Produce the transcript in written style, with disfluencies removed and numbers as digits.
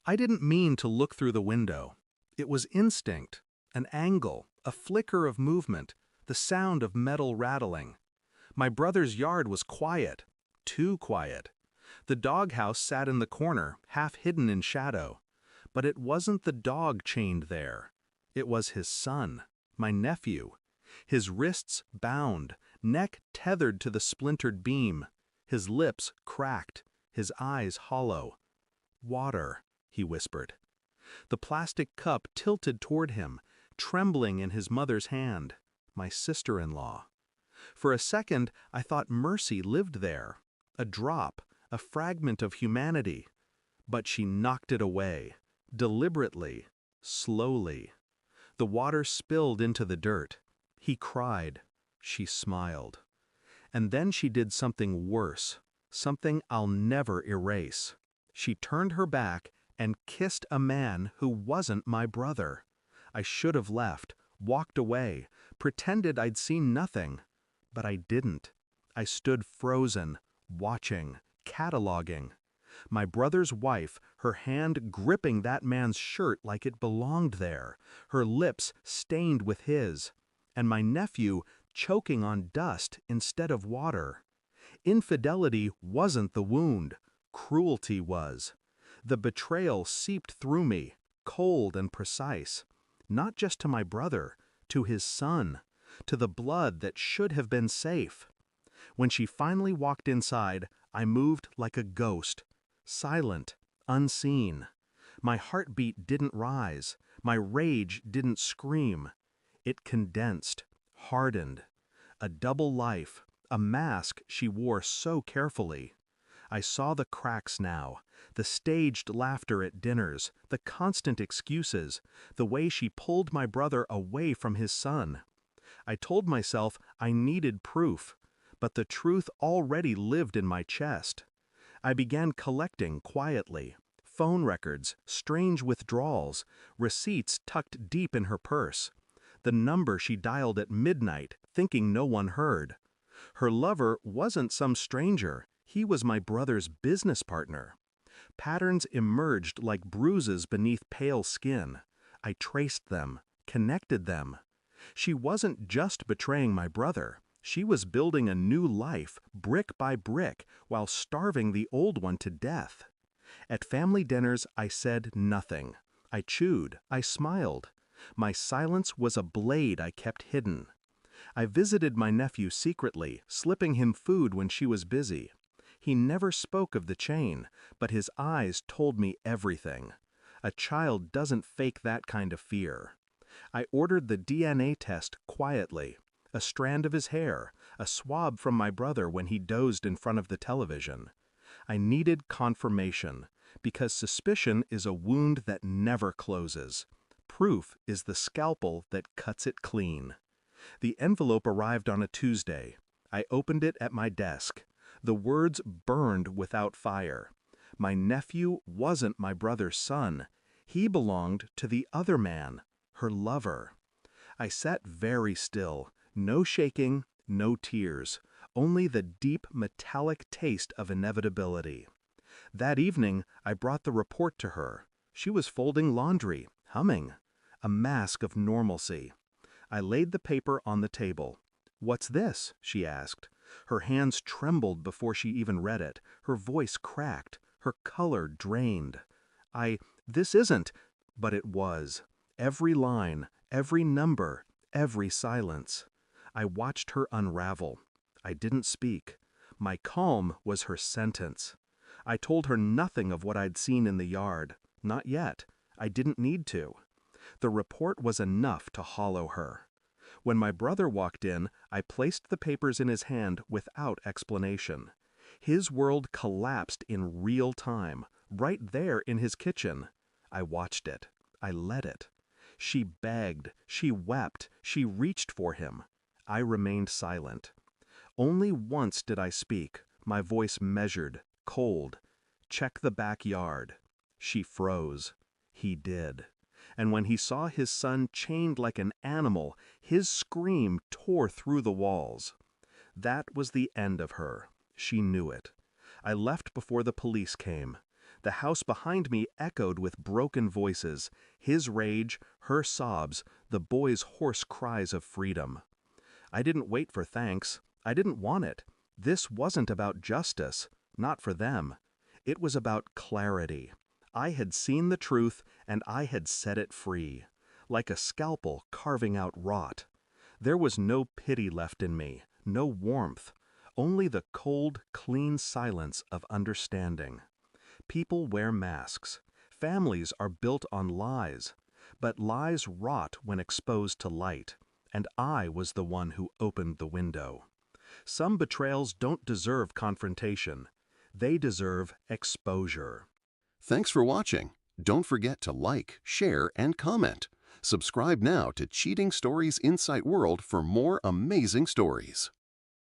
I didn't mean to look through the window. It was instinct, an angle, a flicker of movement, the sound of metal rattling. My brother's yard was quiet, too quiet. The doghouse sat in the corner, half hidden in shadow. But it wasn't the dog chained there. It was his son, my nephew. His wrists bound, neck tethered to the splintered beam, his lips cracked, his eyes hollow. "Water," he whispered. The plastic cup tilted toward him, trembling in his mother's hand, my sister-in-law. For a second, I thought mercy lived there, a drop, a fragment of humanity. But she knocked it away, deliberately, slowly. The water spilled into the dirt. He cried. She smiled. And then she did something worse, something I'll never erase. She turned her back and kissed a man who wasn't my brother. I should have left, walked away, pretended I'd seen nothing. But I didn't. I stood frozen, watching, cataloging. My brother's wife, her hand gripping that man's shirt like it belonged there, her lips stained with his, and my nephew choking on dust instead of water. Infidelity wasn't the wound, cruelty was. The betrayal seeped through me, cold and precise, not just to my brother, to his son, to the blood that should have been safe. When she finally walked inside, I moved like a ghost, silent, unseen. My heartbeat didn't rise, my rage didn't scream. It condensed, hardened. A double life, a mask she wore so carefully. I saw the cracks now, the staged laughter at dinners, the constant excuses, the way she pulled my brother away from his son. I told myself I needed proof, but the truth already lived in my chest. I began collecting quietly, phone records, strange withdrawals, receipts tucked deep in her purse, the number she dialed at midnight, thinking no one heard. Her lover wasn't some stranger, he was my brother's business partner. Patterns emerged like bruises beneath pale skin. I traced them, connected them. She wasn't just betraying my brother. She was building a new life, brick by brick, while starving the old one to death. At family dinners, I said nothing. I chewed, I smiled. My silence was a blade I kept hidden. I visited my nephew secretly, slipping him food when she was busy. He never spoke of the chain, but his eyes told me everything. A child doesn't fake that kind of fear. I ordered the DNA test quietly. A strand of his hair, a swab from my brother when he dozed in front of the television. I needed confirmation, because suspicion is a wound that never closes. Proof is the scalpel that cuts it clean. The envelope arrived on a Tuesday. I opened it at my desk. The words burned without fire. My nephew wasn't my brother's son. He belonged to the other man, her lover. I sat very still, no shaking, no tears, only the deep metallic taste of inevitability. That evening, I brought the report to her. She was folding laundry, humming, a mask of normalcy. I laid the paper on the table. "What's this?" she asked. Her hands trembled before she even read it. Her voice cracked, her color drained. This isn't, but it was. Every line, every number, every silence. I watched her unravel. I didn't speak. My calm was her sentence. I told her nothing of what I'd seen in the yard. Not yet. I didn't need to. The report was enough to hollow her. When my brother walked in, I placed the papers in his hand without explanation. His world collapsed in real time, right there in his kitchen. I watched it. I let it. She begged, she wept, she reached for him. I remained silent. Only once did I speak, my voice measured, cold. "Check the backyard." She froze. He did. And when he saw his son chained like an animal, his scream tore through the walls. That was the end of her. She knew it. I left before the police came. The house behind me echoed with broken voices, his rage, her sobs, the boys' hoarse cries of freedom. I didn't wait for thanks. I didn't want it. This wasn't about justice, not for them. It was about clarity. I had seen the truth, and I had set it free, like a scalpel carving out rot. There was no pity left in me, no warmth, only the cold, clean silence of understanding. People wear masks. Families are built on lies. But lies rot when exposed to light, and I was the one who opened the window. Some betrayals don't deserve confrontation. They deserve exposure. Thanks for watching. Don't forget to like, share, and comment. Subscribe now to Cheating Stories Insight World for more amazing stories.